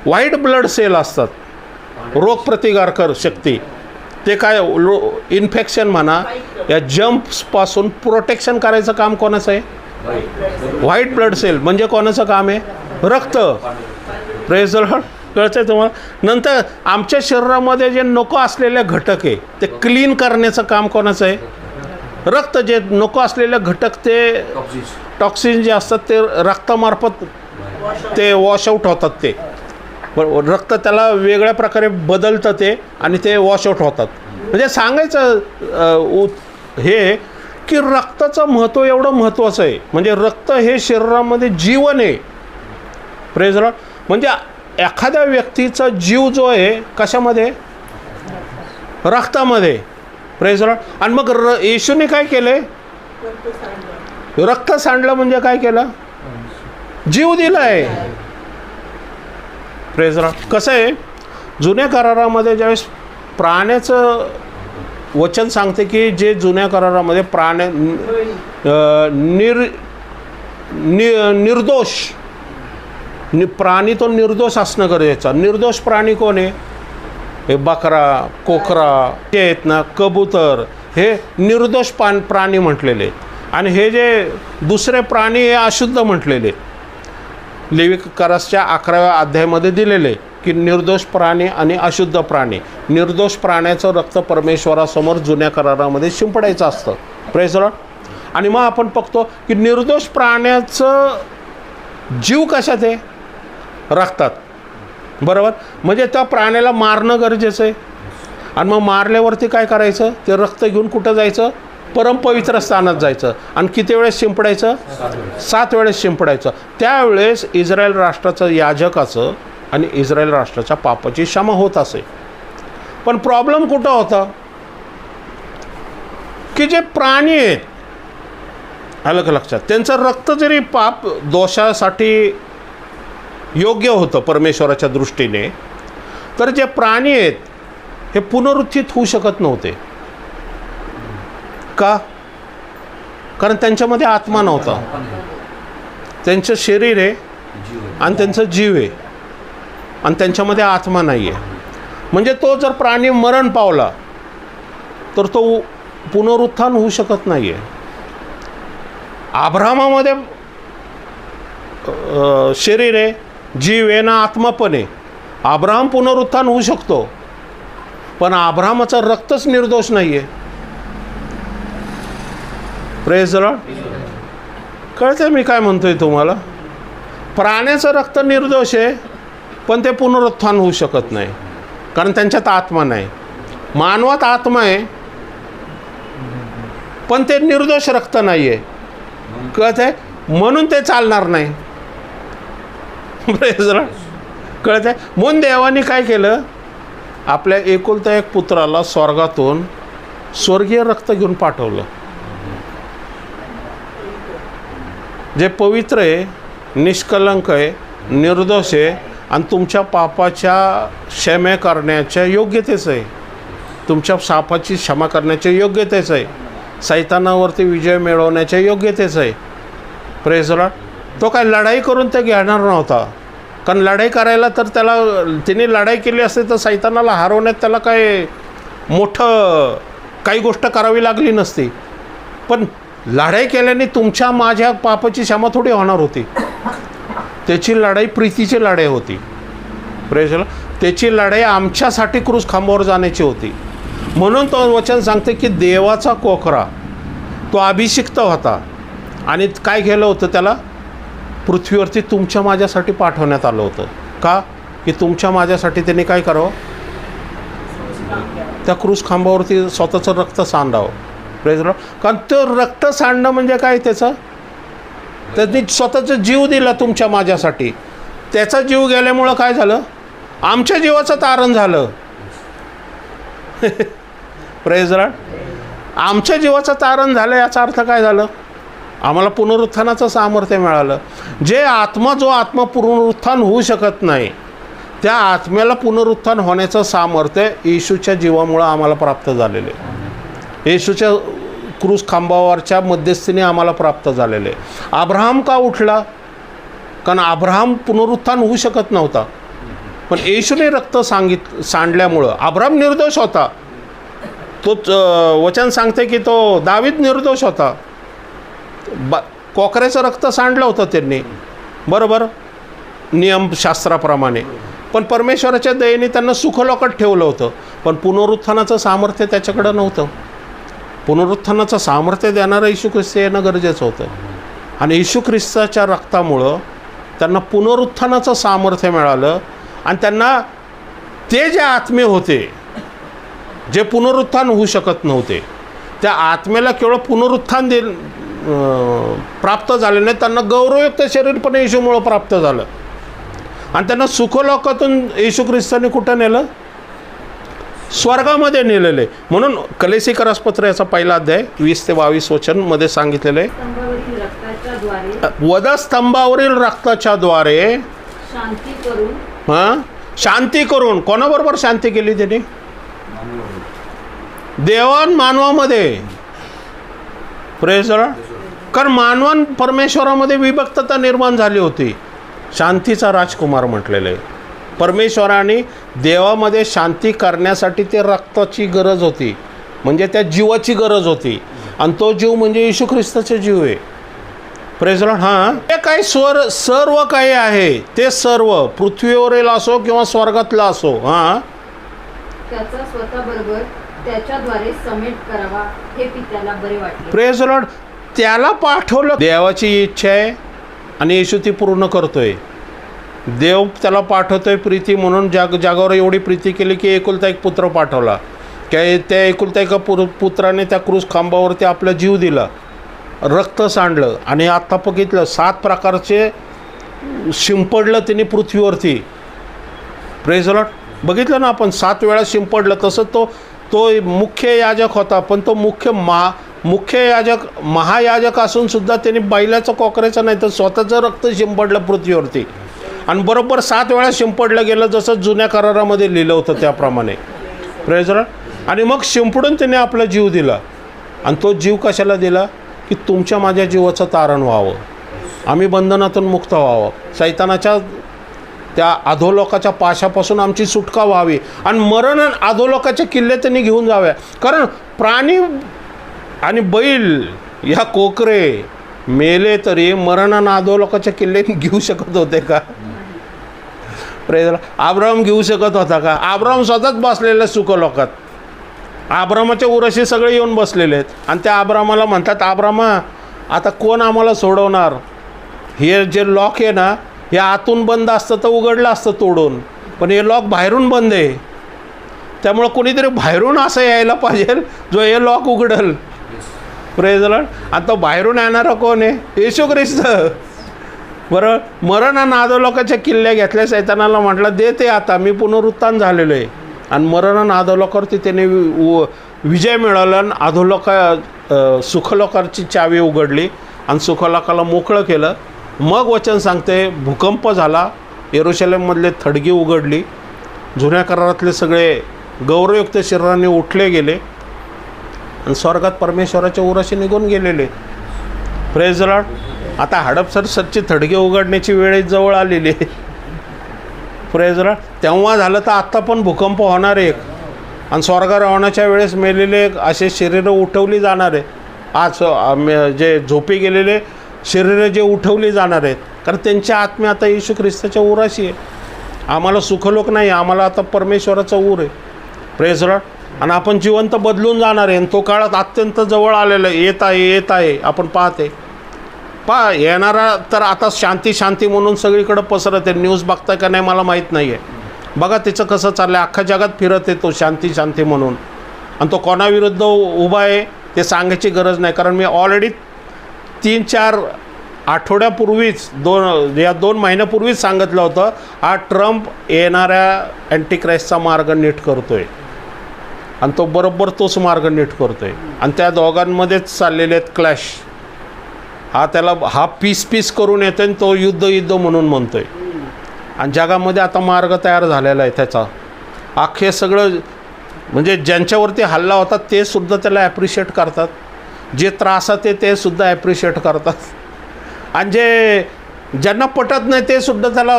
व्हाईट ब्लड सेल असतात, रोगप्रतिकारक शक्ती. ते काय? इन्फेक्शन म्हणा या जम्प्सपासून प्रोटेक्शन करायचं काम कोणाचं आहे? White blood cell. म्हणजे कोणाचं काम आहे? रक्त. Praise the lord. कळतं आहे तुम्हाला? नंतर आमच्या शरीरामध्ये जे नको असलेले घटक आहे ते क्लीन करण्याचं काम कोणाचं आहे? रक्त. जे नको असलेले घटक, ते टॉक्सिन जे असतात ते रक्तामार्फत ते वॉशआउट होतात. ते रक्त त्याला वेगळ्या प्रकारे बदलतं ते, आणि ते वॉशआउट होतात. म्हणजे सांगायचं हे की रक्ताचं महत्त्व एवढं महत्त्वाचं आहे. म्हणजे रक्त हे शरीरामध्ये जीवन आहे. Praise the Lord. म्हणजे एखाद्या व्यक्तीचा जीव जो आहे कशामध्ये? रक्तामध्ये. Praise the Lord. आणि मग येशूने काय केले? रक्त सांडलं म्हणजे काय केलं? जीव दिला आहे. Praise the Lord. कसं आहे? जुन्या करारामध्ये ज्यावेळेस प्राण्याचं वचन सांगते की जे जुन्या करारामध्ये निर्दोष प्राणी, तो निर्दोष असणं गरजेचं. निर्दोष प्राणी कोण आहे? हे बकरा, कोकरा जे आहेत ना, कबूतर, हे निर्दोष प्राणी म्हटलेले. आणि हे जे दुसरे प्राणी हे अशुद्ध म्हटलेले. लेविकारासच्या 11व्या अध्यायामध्ये दिलेले की निर्दोष प्राणी आणि अशुद्ध प्राणी. निर्दोष प्राण्याचं रक्त परमेश्वरासमोर जुन्या करारामध्ये शिंपडायचं असतं. Praise the Lord. आणि मग आपण बघतो की निर्दोष प्राण्याचं जीव कशात आहे? रक्तात, बरोबर. म्हणजे त्या प्राण्याला मारणं गरजेचं आहे. आणि मग मारल्यावरती काय करायचं, ते रक्त घेऊन कुठं जायचं, परमपवित्र स्थानात जायचं. आणि किती वेळेस शिंपडायचं, 7 वेळेस शिंपडायचं. त्यावेळेस इस्रायल राष्ट्राचं याजकाचं आणि इस्रायल राष्ट्राच्या पापाची क्षमा होत असे. पण प्रॉब्लेम कुठं होता, की जे प्राणी आहेत, आलं का लक्षात, त्यांचं रक्त जरी पाप दोषासाठी योग्य होतं परमेश्वराच्या दृष्टीने, तर जे प्राणी आहेत हे पुनरुत्थित होऊ शकत नव्हते. का? कारण त्यांच्यामध्ये आत्मा नव्हता. त्यांचं शरीर आहे आणि त्यांचं जीव आहे आणि त्यांच्यामध्ये आत्मा नाही आहे. म्हणजे तो जर प्राणी मरण पावला तर तो पुनरुत्थान होऊ शकत नाही आहे. अब्राहमामध्ये शरीर आहे, जीव आहे ना, आत्मा पण आहे. अब्राहम पुनरुत्थान होऊ शकतो, पण अब्राहमाचं रक्तच निर्दोष नाही आहे. Praise the Lord. कळतंय मी काय म्हणतोय तुम्हाला? प्राण्याचं रक्त निर्दोष आहे, पण ते पुनरुत्थान होऊ शकत नाही, कारण त्यांच्यात आत्मा नाही. मानवात आत्मा आहे, पण ते निर्दोष रक्त नाही आहे. कळतंय? म्हणून ते चालणार नाही. Praise the Lord. कळतंय? म्हणून देवाने काय केलं, आपल्या एकुलता एक पुत्राला स्वर्गातून स्वर्गीय रक्त घेऊन पाठवलं, जे पवित्र आहे, निष्कलंक आहे, निर्दोष आहे आणि तुमच्या पापाच्या क्षमा करण्याच्या योग्यतेच आहे. तुमच्या पापाची क्षमा करण्याच्या योग्यतेच आहे. सैतानावरती विजय मिळवण्याच्या योग्यतेच आहे. Praise the Lord. तो काय लढाई करून ते घेणार नव्हता, कारण लढाई करायला तर त्याला, तिने लढाई केली असते तर सैतानाला हरवण्यात त्याला काय मोठं काही गोष्ट करावी लागली नसती. पण लढाई केल्याने तुमच्या माझ्या पापाची क्षमा थोडी होणार होती. त्याची लढाई प्रीतीची लढाई होती. Praise the Lord. त्याची लढाई आमच्यासाठी क्रूस खांबावर जाण्याची होती. म्हणून तो वचन सांगते की देवाचा कोकरा तो अभिषिक्त होता आणि काय केलं होतं, त्याला पृथ्वीवरती तुमच्या माझ्यासाठी पाठवण्यात आलं होतं. का? की तुमच्या माझ्यासाठी त्यांनी काय करावं, त्या क्रूस खांबावरती स्वतःचं रक्त सांडावं. Praise the Lord. कारण तो रक्त सांडणं म्हणजे काय, त्यांनी स्वतःचा जीव दिला तुमच्या माझ्यासाठी. त्याचा जीव गेल्यामुळं काय झालं, आमच्या जीवाचं तारण झालं. Praise the Lord. आमच्या जीवाचं तारण झालं, याचा अर्थ काय झालं, आम्हाला पुनरुत्थानाचं सामर्थ्य मिळालं. जो आत्मा पुनरुत्थान होऊ शकत नाही, त्या आत्म्याला पुनरुत्थान होण्याचं सामर्थ्य येशूच्या जीवामुळं आम्हाला प्राप्त झालेले, येशूच्या क्रूस खांबावरच्या मध्यस्थीने आम्हाला प्राप्त झालेले. अब्राहम का उठला? कारण अब्राहम पुनरुत्थान होऊ शकत नव्हता, पण येशूने रक्त सांडल्यामुळं अब्राहम निर्दोष होता. तोच वचन सांगते की तो दावीद निर्दोष होता. कोकऱ्याचं रक्त सांडलं होतं त्यांनी, बरोबर, नियमशास्त्राप्रमाणे. पण परमेश्वराच्या दयेने त्यांना सुखलोकात ठेवलं होतं, पण पुनरुत्थानाचं सामर्थ्य त्याच्याकडं नव्हतं. पुनरुत्थानाचं सामर्थ्य देणारं येशू ख्रिस्त येणं गरजेचं होतं. आणि येशू ख्रिस्ताच्या रक्तामुळं त्यांना पुनरुत्थानाचं सामर्थ्य मिळालं. आणि त्यांना ते जे आत्मे होते, जे पुनरुत्थान होऊ शकत नव्हते, त्या आत्म्याला केवळ पुनरुत्थान प्राप्त झाले नाही, त्यांना गौरवयुक्त शरीर पण येशूमुळं प्राप्त झालं. आणि त्यांना सुखलोकातून येशू ख्रिस्ताने कुठं नेलं, स्वर्गामध्ये नेलेले. म्हणून कलेसिकरास पत्र याचा पहिला अध्याय 20 ते 22 वचनमध्ये सांगितलेलं आहे, वधस्तंभावरील रक्ताच्या द्वारे शांती करून. कोणाबरोबर शांती केली त्यांनी? देवान मानवामध्ये. Praise the Lord. कारण मानवान परमेश्वरामध्ये विभक्तता निर्माण झाली होती. शांतीचा राजकुमार म्हटलेलं आहे. परमेश्वराने देवामध्ये शांती करण्यासाठी ते रक्ताची गरज होती, म्हणजे त्या जीवाची गरज होती. आणि तो जीव म्हणजे येशू ख्रिस्ताचा जीव आहे. Praise Lord. हां, ते काही सर्व काही आहे, ते सर्व पृथ्वीवरील असो किंवा स्वर्गातला असो, हां, त्याचा स्वतःबरोबर त्याच्याद्वारे समेट करावा हे पित्याला बरे वाटले. Praise Lord. त्याला पाठवलं. देवाची इच्छा आहे आणि येशू ती पूर्ण करतोय. देव त्याला पाठवतोय प्रीती म्हणून, जगावर एवढी प्रीती केली की एकुलता एक पुत्र पाठवला. त्या एकुलता एका पुत्राने त्या क्रूस खांबावरती आपला जीव दिला, रक्त सांडलं. आणि आत्ता बघितलं 7 प्रकारचे शिंपडलं त्यांनी पृथ्वीवरती. Praise the Lord. बघितलं ना आपण 7 वेळा शिंपडलं. तसं तो मुख्य याजक होता, पण तो मुख्य याजक महायाजक असून सुद्धा त्यांनी बैलाचं कोकराचं नाही तर स्वतःचं रक्त शिंपडलं पृथ्वीवरती. आणि बरोबर 7 वेळा शिंपडलं गेलं, जसं जुन्या करारामध्ये लिहिलं होतं त्याप्रमाणे. Praise the Lord. आणि मग शिंपडून त्याने आपला जीव दिला. आणि तो जीव कशाला दिला? की तुमच्या माझ्या जीवाचं तारण व्हावं, आम्ही बंधनातून मुक्त व्हावं, सैतानाच्या त्या अधोलोकाच्या पाशापासून आमची सुटका व्हावी. आणि मरण अधोलोकाच्या किल्ले त्यांनी घेऊन जाव्या. कारण प्राणी आणि बैल या कोकरे मेले तरी मरण अधोलोकाच्या किल्ले घेऊ शकत होते का? प्रेज. अब्राहम घेऊ शकत होता का? अब्राहम स्वतःच बसलेले सुखलोकात. अब्रामाच्या उराशी सगळे येऊन बसलेले आहेत. आणि त्या अब्रामाला म्हणतात, अब्रामा आता कोण आम्हाला सोडवणार? हे जे लॉक आहे ना, हे आतून बंद असतं तर उघडलं असतं तोडून, पण हे लॉक बाहेरून बंद आहे. त्यामुळं कोणीतरी बाहेरून असं यायला पाहिजे जो हे लॉक उघडल. Praise the Lord. आणि तो बाहेरून येणारा कोण आहे? येशू ख्रिस्त. बरं, मरण आणि अधोलोकाच्या किल्ल्या घेतल्या. सैतानाला म्हटलं दे ते आता, मी पुनरुत्थान झालेलो आहे. आणि मरण आणि अधोलोकावरती त्याने विजय मिळवला. आणि सुखलोकाची चावी उघडली आणि सुखलोकाला मोकळं केलं. मग वचन सांगते भूकंप झाला, येरुशलेममधले थडगी उघडली, जुन्या करारातले सगळे गौरवयुक्त शरीराने उठले गेले आणि स्वर्गात परमेश्वराच्या उराशी निघून गेलेले. Praise the Lord. आता हडपसरची थडगी उघडण्याची वेळ जवळ आलेली आहे. Praise the Lord. तेव्हा झालं तर आत्ता पण भूकंप होणार आहे. आणि स्वर्गारोहणाच्या वेळेस मेलेले असे शरीरं उठवली जाणार आहे. आज जे झोपी गेलेले शरीरं जे उठवली जाणार आहेत, कारण त्यांच्या आत्म्या आता येशू ख्रिस्ताच्या उराशी आहे. आम्हाला सुखलोक नाही, आम्हाला आता परमेश्वराचा ऊर आहे. Praise the Lord. आणि आपण जिवंत बदलून जाणार आहे. आणि तो काळात अत्यंत जवळ आलेला आहे, येत आहे. आपण पाहते येणारा तर आता शांती म्हणून सगळीकडं पसरत आहे. न्यूज बघताय का नाही मला माहीत नाही आहे. बघा तिचं कसं चाललं आहे, अख्ख्या जगात फिरत आहे तो शांती म्हणून. आणि तो कोणाविरुद्ध उभा आहे ते सांगायची गरज नाही, कारण मी ऑलरेडी 3-4 आठवड्यापूर्वीच 2 महिन्यापूर्वीच सांगितलं होतं, हा ट्रम्प येणाऱ्या अँटिक्राइस्टचा मार्ग नीट करतोय. आणि तो बरोबर तोच मार्ग नीट करतोय. आणि त्या दोघांमध्येच चाललेले आहेत क्लॅश. हा पीस करून येतोय आणि तो युद्ध म्हणून म्हणतोय. आणि जगामध्ये आता मार्ग तयार झालेला आहे त्याचा. अख्खे सगळं म्हणजे ज्यांच्यावरती हल्ला होता ते सुद्धा त्याला ॲप्रिशिएट करतात, जे त्रासात आहे ते सुद्धा ॲप्रिशिएट करतात. आणि ज्यांना पटत नाही ते सुद्धा त्याला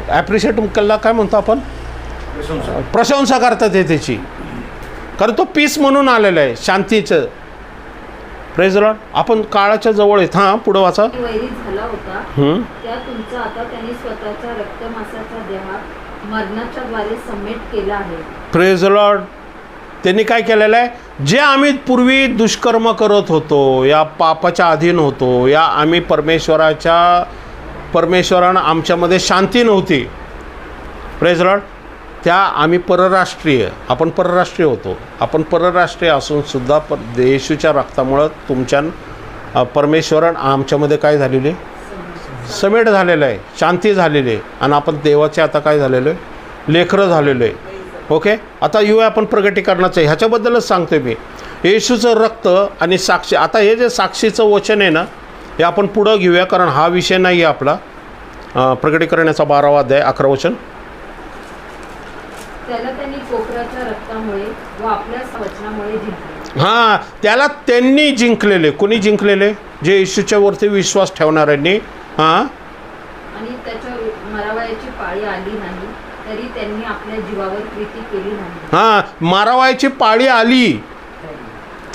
ॲप्रिशिएट केला काय म्हणतो आपण, प्रशंसा करतात हे त्याची. कारण तो पीस म्हणून आलेला आहे, शांतीचं. Praise the Lord. आपण काळाच्या जवळ आहेत. हां, पुढं वाचा. वैरी झाला होता त्या तुमचा आता त्यांनी स्वतःच्या रक्तमांसाच्या देहात मरणाच्या द्वारे समेट केला आहे. Praise the Lord. त्यांनी काय केलेलं आहे, जे आम्ही पूर्वी दुष्कर्म करत होतो, या पापाच्या अधीन होतो, या आम्ही परमेश्वरानं आमच्यामध्ये शांती नव्हती. Praise the Lord. त्या आम्ही आपण परराष्ट्रीय होतो. आपण परराष्ट्रीय असून सुद्धा येशूच्या रक्तामुळं तुमच्या परमेश्वरन आमच्यामध्ये काय झालेले, समेट झालेलं आहे, शांती झालेली आहे. आणि आपण देवाचे आता काय झालेलं आहे, लेकरं झालेलो आहे. ओके. आता येऊया आपण प्रगटीकरणाचं, ह्याच्याबद्दलच सांगतोय मी. येशूचं रक्त आणि साक्षी. आता हे जे साक्षीचं वचन आहे ना, हे आपण पुढं घेऊया, कारण हा विषय नाही आहे आपला. प्रगटीकरणाचा 12वा अध्याय 11 वचन. त्याला त्यांनी कोकराच्या रक्तामुळे व आपल्या वचनामुळे जिंकले. हां, त्याला त्यांनी जिंकलेले. कोणी जिंकलेले? जे येशूच्या वरती विश्वास ठेवणाऱ्यांनी. हां. आणि त्याच्या मरावयाची पाळी आली नाही तरी त्यांनी आपल्या जीवावर प्रीती केली नाही. हां, मारावायची पाळी आली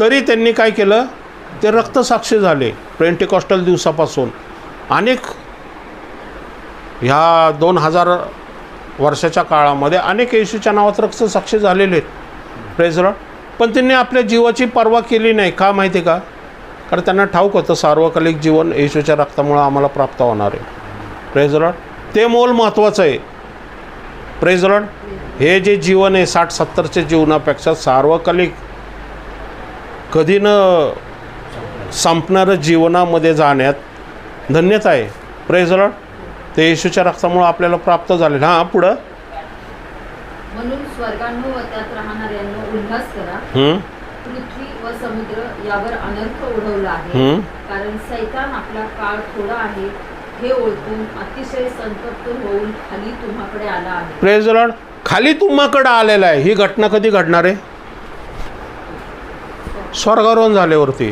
तरी त्यांनी काय केलं, ते रक्तसाक्षी झाले. पेंटिकॉस्टल दिवसापासून अनेक ह्या 2000 वर्षाच्या काळामध्ये अनेक येशूच्या नावात रक्तसाक्षी झालेले आहेत. Praise the Lord. पण त्यांनी आपल्या जीवाची पर्वा केली नाही. का माहिती आहे का? कारण त्यांना ठाऊक होतं सार्वकालिक जीवन येशूच्या रक्तामुळं आम्हाला प्राप्त होणार आहे. Praise the Lord. ते मोल महत्त्वाचं आहे. Praise Lord. हे जे जीवन आहे 60-70च्या जीवनापेक्षा सार्वकालिक कधी न संपणारं जीवनामध्ये जाण्यात धन्यता आहे. Praise Lord. ते येशूच्या रक्तामुळे आपल्याला प्राप्त झाले. हां, पुढं. म्हणून स्वर्गांनो व त्यात राहणाऱ्यांनो उल्हास करा. पृथ्वी व समुद्र यावर अनर्थ ओढवला आहे. कारण सैतान आपला काळ थोडा आहे हे ओळखून अतिशय संतप्त होऊन खाली तुम्हाकडे आला आहे. Praise Lord. खाली तुम्हाकडे आलेला आहे. ही घटना कधी घडणार आहे? स्वर्गारोहण झाल्यावरती.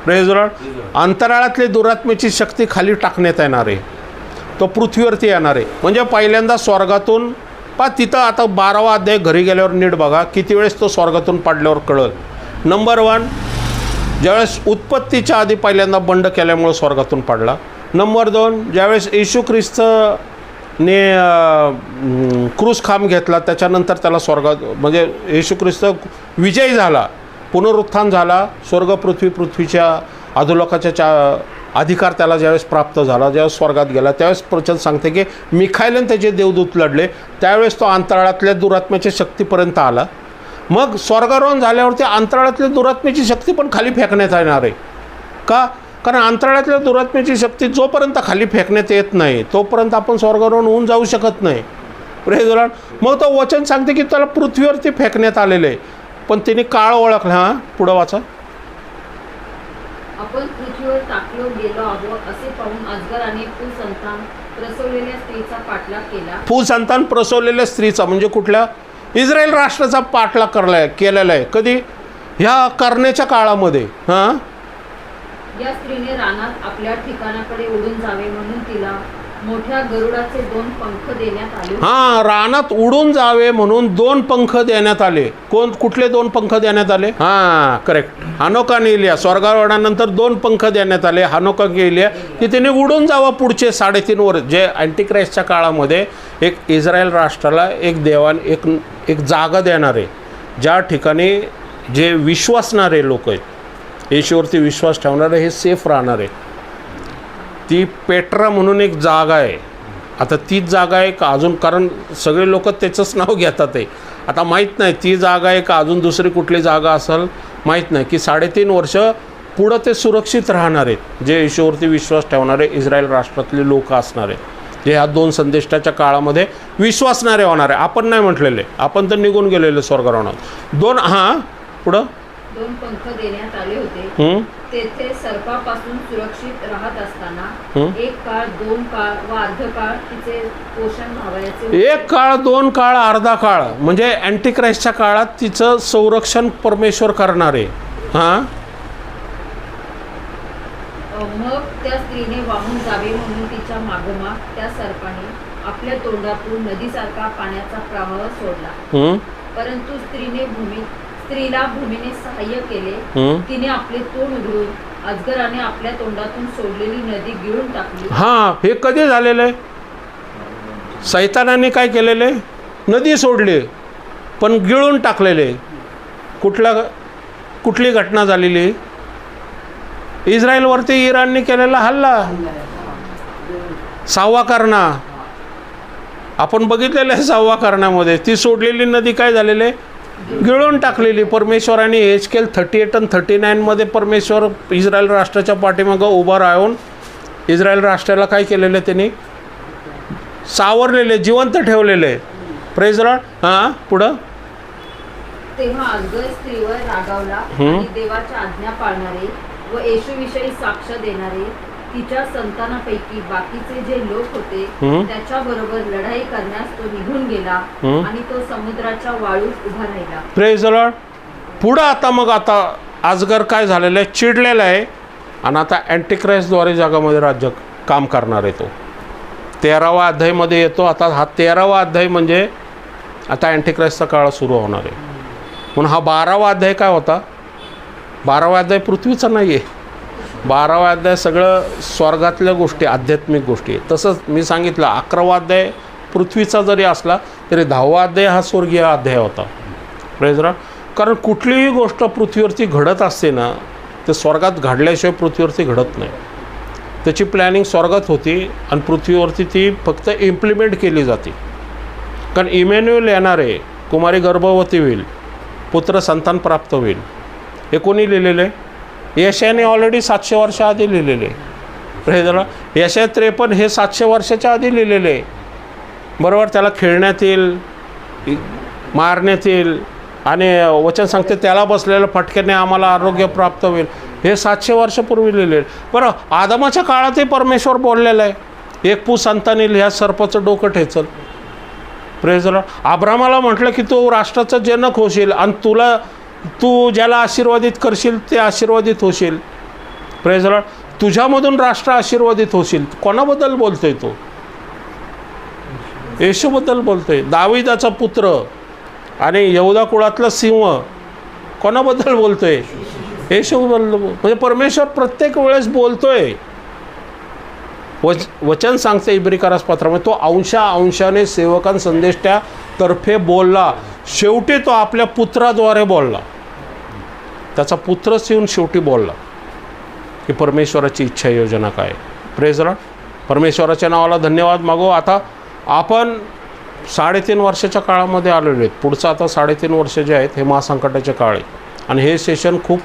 Praise Lord. अंतराळातली दुरात्म्याची शक्ती खाली टाकण्यात येणार आहे. तो पृथ्वीवरती येणार आहे. म्हणजे पहिल्यांदा स्वर्गातून तिथं आता 12वा अध्याय घरी गेल्यावर नीट बघा किती वेळेस तो स्वर्गातून पडल्यावर कळल. नंबर 1, ज्यावेळेस उत्पत्तीच्या आधी पहिल्यांदा बंड केल्यामुळे स्वर्गातून पडला. नंबर 2, ज्यावेळेस येशू ख्रिस्तने क्रूस खांब घेतला त्याच्यानंतर त्याला स्वर्गात म्हणजे येशू ख्रिस्त विजयी झाला, पुनरुत्थान झाला, स्वर्ग पृथ्वीच्या अधोलोकाच्या अधिकार त्याला ज्यावेळेस प्राप्त झाला, ज्यावेळेस स्वर्गात गेला, त्यावेळेस प्रचंड सांगते की मिखाएल त्याचे देवदूत लढले. त्यावेळेस तो अंतराळातल्या दुरात्म्याच्या शक्तीपर्यंत आला. मग स्वर्गारोहण झाल्यावरती अंतराळातल्या दुरात्म्याची शक्ती पण खाली फेकण्यात येणार आहे. का? कारण अंतराळातल्या दुरात्म्याची शक्ती जोपर्यंत खाली फेकण्यात येत नाही तोपर्यंत आपण स्वर्गारोहण होऊन जाऊ शकत नाही. Praise Lord. मग तो वचन सांगते की त्याला पृथ्वीवरती फेकण्यात आलेलं आहे. पण तिने काळ ओळखला. हां, पुढं वाचा. आपण पृथ्वीवर टाकलो गेलो आहोत असे पाहून अजगराने पुसंतान प्रसवलेल्या स्त्रीचा पाठलाग केला. पुसंतान प्रसवलेल्या स्त्रीचा म्हणजे कुठल्या? इस्रायल राष्ट्राचा पाठलाग केलेला आहे. कधी? ह्या करण्याच्या काळामध्ये. हां, या स्त्रीने रानात आपल्या ठिकाणाकडे उडून जावे म्हणून तिला मोठ्या गरुडाचे 2 पंख देण्यात आले. हां, रानात उडून जावे म्हणून 2 पंख देण्यात आले. कुठले 2 पंख देण्यात आले? हां, करेक्ट. हानोक आणि इलिया स्वर्गारोहणानंतर 2 पंख देण्यात आले. हानोक आणि इलिया की तिने उडून जावं पुढचे 3.5 वर्ष. जे अँटिक्राइस्टच्या काळामध्ये एक इस्रायल राष्ट्राला एक देवान एक जागा देणार आहे ज्या ठिकाणी जे विश्वासणारे लोक आहेत, येशूवरती विश्वास ठेवणारे, हे सेफ राहणार आहे. ती पेट्रा म्हणून एक जागा आहे. आता तीच जागा आहे का अजून? कारण सगळे लोक त्याचंच नाव घेतात आहे. आता माहीत नाही ती जागा आहे का अजून दुसरी कुठली जागा असेल माहीत नाही. की 3.5 वर्ष पुढं ते सुरक्षित राहणार आहेत जे येशूवरती विश्वास ठेवणारे इस्रायल राष्ट्रातले लोक असणार आहेत, जे ह्या 2 संदेष्टाच्या काळामध्ये विश्वासणारे होणार आहे. आपण नाही म्हटलेले, आपण तर निघून गेलेले स्वर्गारोहणात. 2 हां, पुढं 2 पंख देण्यात आले होते. तेथे सर्पापासून सुरक्षित राहत असताना 1 काळ 2 काळ व अर्ध काळ तिचे पोषण व्हावयाचे. 1 काळ 2 काळ अर्धा काळ म्हणजे अँटिक्राइस्टच्या काळात तिचं संरक्षण परमेश्वर करणार आहे. हां, मग त्या स्त्रीने वाहून जावे म्हणून तिच्या मागोमाग त्या सर्पाने आपल्या तोंडातून नदीसारखा पाण्याचा प्रवाह सोडला. परंतु स्त्रीला भूमीने सहाय्य केले. तिने आपले तोंड उघडून अजगराने आपल्या तोंडातून सोडलेली नदी गिळून टाकली. हां, हे कधी झालेलं आहे? सैतानाने काय केलेलं आहे? नदी सोडली पण गिळून टाकलेले. कुठली घटना झालेली? इस्रायलवरती इराणने केलेला हल्ला, 6वा करना. आपण बघितलेलं आहे 6वा करण्यामध्ये ती सोडलेली नदी काय झालेली आहे? गिळून टाकलेली. परमेश्वराने एचकेल 38 आणि 39 मध्ये परमेश्वर इस्रायल राष्ट्राच्या पाठीमागं उभा राहून इस्रायल राष्ट्राला काय केलेलं? त्यांनी सावरलेले, जिवंत ठेवलेले. Praise Lord. हां, पुढं. तेव्हा अजगर स्त्रीवर रागावला आणि देवाच्या आज्ञा पाळणारे व येशूविषयी साक्ष देणारे तिच्या संतानापैकी बाकीचे जे लोक होते त्याच्याबरोबर लढाई करण्यास तो निघून गेला आणि तो समुद्राच्या वाळूत उभा राहिला. Praise the Lord. पुढं आता अजगर काय झालेलं आहे? चिडलेला आहे आणि आता अँटिक्राइस्टद्वारे जगामध्ये राज्य काम करणार आहे. तो 13वा अध्यायमध्ये येतो. आता हा 13वा अध्याय म्हणजे आता अँटिक्राइस्टचा काळ सुरू होणार आहे. म्हणून हा 12वा अध्याय काय होता? 12वा अध्याय पृथ्वीचा नाही आहे. 12वा अध्याय सगळं स्वर्गातल्या गोष्टी, आध्यात्मिक गोष्टी. तसंच मी सांगितलं 11वा अध्याय पृथ्वीचा जरी असला तरी 10वा अध्याय हा स्वर्गीय अध्याय होता. Praise Lord. कारण कुठलीही गोष्ट पृथ्वीवरती घडत असते ना, ते स्वर्गात घडल्याशिवाय पृथ्वीवरती घडत नाही. त्याची प्लॅनिंग स्वर्गात होती आणि पृथ्वीवरती ती फक्त इम्प्लिमेंट केली जाते. कारण इमॅन्युअल येणार आहे, कुमारी गर्भवती होईल, पुत्र संतान प्राप्त होईल. हे कोणी लिहिलेलं आहे? यशायाने ऑलरेडी 700 वर्ष आधी लिहिलेले आहे. यशाया 53 हे 700 वर्षाच्या आधी लिहिलेले आहे. बरोबर. त्याला खेळण्यात येईल, मारण्यात येईल आणि वचन सांगते त्याला बसलेलं फटक्याने आम्हाला आरोग्य प्राप्त होईल. हे 700 वर्षापूर्वी लिहिलेलं. बरं, आदमाच्या काळातही परमेश्वर बोललेलं आहे, एक पू संतान येईल, ह्या सर्पाचं डोकं ठेचल. Praise the lord. अब्रामाला म्हटलं की तू राष्ट्राचा जनक होशील आणि तू ज्याला आशीर्वादित करशील ते आशीर्वादित होशील. Praise the Lord. तुझ्यामधून राष्ट्र आशीर्वादित होशील. कोणाबद्दल बोलतोय तो? येशूबद्दल बोलतोय. दाविदाचा पुत्र आणि यहूदा कुळातला सिंह, कोणाबद्दल बोलतोय? येशूबद्दल. म्हणजे परमेश्वर प्रत्येक वेळेस बोलतोय. वचन सांगते इब्रिकारास पत्रामध्ये, तो अंशाने सेवकां संदेष्ट्या तर्फे बोलला. शेवटी तो आपल्या पुत्राद्वारे बोलला. त्याचा पुत्रच येऊन शेवटी बोलला की परमेश्वराची इच्छा योजना काय. Praise Lord. परमेश्वराच्या नावाला धन्यवाद मागो. आता आपण 3.5 वर्षाच्या काळामध्ये आलेलो आहेत. पुढचं आता 3.5 वर्ष जे आहेत हे महासंकटाचे काळ आहे आणि हे सेशन खूप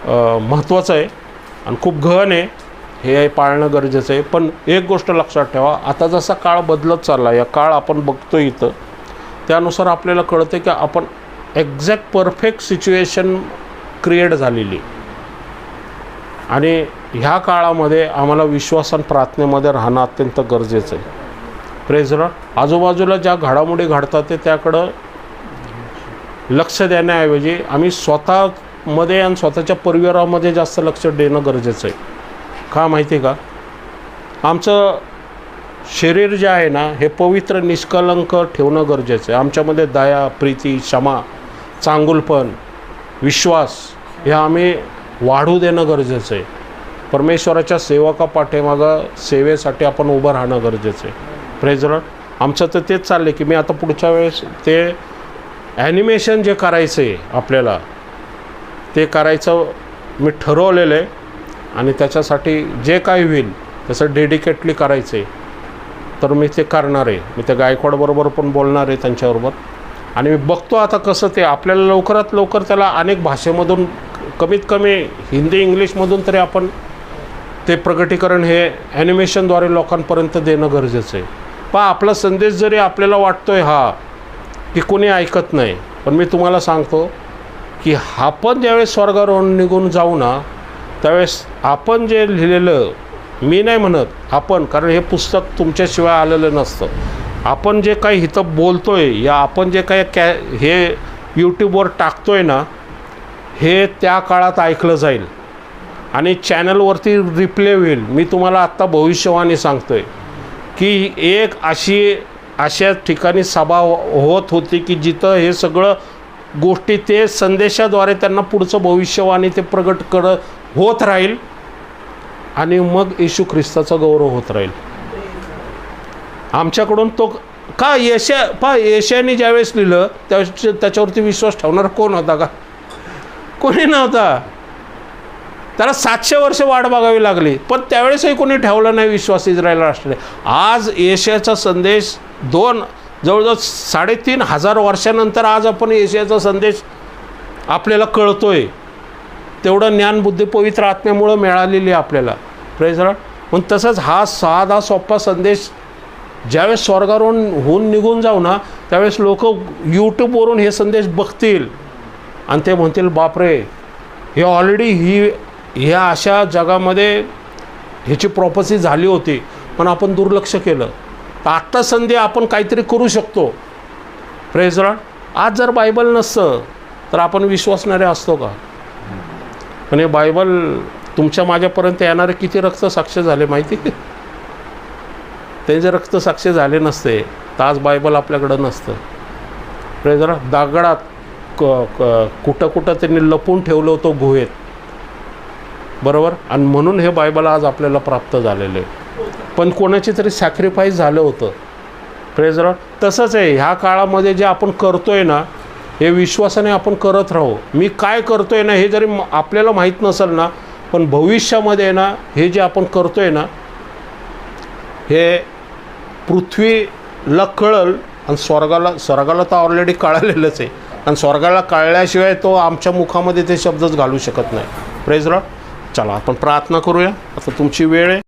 महत्त्वाचं आहे आणि खूप गहन आहे. हे पाळणं गरजेचं आहे. पण एक गोष्ट लक्षात ठेवा, आता जसा काळ बदलत चालला, या काळ आपण बघतो इथं, त्यानुसार आपल्याला कळतं की आपण एक्झॅक्ट परफेक्ट सिच्युएशन क्रिएट झालेली आणि ह्या काळामध्ये आम्हाला विश्वास आणि प्रार्थनेमध्ये राहणं अत्यंत गरजेचं आहे. Praise Lord. आजूबाजूला ज्या घडामोडी घडतात ते त्याकडं लक्ष देण्याऐवजी आम्ही स्वतःमध्ये आणि स्वतःच्या परिवारामध्ये जास्त लक्ष देणं गरजेचं आहे. का माहिती आहे का? आमचं शरीर जे आहे ना हे पवित्र निष्कलंक ठेवणं गरजेचं आहे. आमच्यामध्ये दया, प्रीती, क्षमा, चांगुलपण, विश्वास हे आम्ही वाढू देणं गरजेचं आहे. परमेश्वराच्या सेवका पाठीमागं सेवेसाठी आपण उभं राहणं गरजेचं आहे. Praise Lord. आमचं तर तेच चाललं आहे की मी आता पुढच्या वेळेस ते ॲनिमेशन जे करायचं आहे आपल्याला ते करायचं मी ठरवलेलं आहे आणि त्याच्यासाठी जे काही होईल त्याचं डेडिकेटली करायचं आहे तर मी ते करणार आहे. मी त्या गायकवाडबरोबर पण बोलणार आहे त्यांच्याबरोबर आणि मी बघतो आता कसं ते आपल्याला लवकरात लवकर त्याला अनेक भाषेमधून कमीत कमी हिंदी इंग्लिशमधून तरी आपण ते प्रकटीकरण हे ॲनिमेशनद्वारे लोकांपर्यंत देणं गरजेचं आहे. पहा, आपला संदेश जरी आपल्याला वाटतो आहे की कोणी ऐकत नाही, पण मी तुम्हाला सांगतो की आपण ज्यावेळेस स्वर्गावर निघून जाऊ ना त्यावेळेस आपण जे लिहिलेलं, मी नाही म्हणत आपण, कारण हे पुस्तक तुमच्याशिवाय आलेलं नसतं. आपण जे काही इथं बोलतो आहे या आपण जे काही हे यूट्यूबवर टाकतो आहे ना हे त्या काळात ऐकलं जाईल आणि चॅनलवरती रिप्ले होईल. मी तुम्हाला आत्ता भविष्यवाणी सांगतो आहे की एक अशा ठिकाणी सभा होत होती की जिथं हे सगळं गोष्टी ते संदेशाद्वारे त्यांना पुढचं भविष्यवाणी ते प्रगट होत राहील आणि मग येशू ख्रिस्ताचा गौरव होत राहील. आमच्याकडून तो का येशयाने ज्यावेळेस लिहिलं त्यावेळेस त्याच्यावरती विश्वास ठेवणारा कोण होता का? कोणी नव्हता. त्याला 700 वर्ष वाट बघावी लागली, पण त्यावेळेसही कोणी ठेवलं नाही विश्वास इस्रायल राष्ट्राने. आज येशयाचा संदेश जवळजवळ 3,500 वर्षानंतर आज आपण येशयाचा संदेश आपल्याला कळतोय. तेवढं ज्ञानबुद्धी पवित्र आत्म्यामुळं मिळालेली आहे आपल्याला. Praise Lord. पण तसंच हा साधा सोपा संदेश ज्यावेळेस स्वर्गावरून होऊन निघून जाऊ ना त्यावेळेस लोक यूट्यूबवरून हे संदेश बघतील आणि ते म्हणतील बापरे, हे ऑलरेडी ह्या अशा जगामध्ये ह्याची प्रॉपर्सी झाली होती पण आपण दुर्लक्ष केलं. तर आत्ता संधी आपण काहीतरी करू शकतो. Praise Lord. आज जर बायबल नसतं तर आपण विश्वासणारे असतो का? पण हे बायबल तुमच्या माझ्यापर्यंत येणारे किती रक्तसाक्षी झाले माहिती? ते जर रक्तसाक्षी झाले नसते तर आज बायबल आपल्याकडं नसतं. Praise Lord. दगडात कुठं त्यांनी लपून ठेवलं होतं गुहेत, बरोबर, आणि म्हणून हे बायबल आज आपल्याला प्राप्त झालेलं आहे. पण कोणाची तरी सॅक्रिफाईस झालं होतं. Praise Lord. तसंच आहे ह्या काळामध्ये जे आपण करतोय ना हे विश्वासाने आपण करत राहू. मी काय करतोय ना हे जरी आपल्याला माहीत नसेल ना पण भविष्यामध्ये ना हे जे आपण करतो आहे ना हे पृथ्वीला कळल आणि स्वर्गाला तर ऑलरेडी कळलेलंच आहे आणि स्वर्गाला कळल्याशिवाय तो आमच्या मुखामध्ये ते शब्दच घालू शकत नाही. Praise Lord. चला आपण प्रार्थना करूया. आता तुमची वेळ आहे.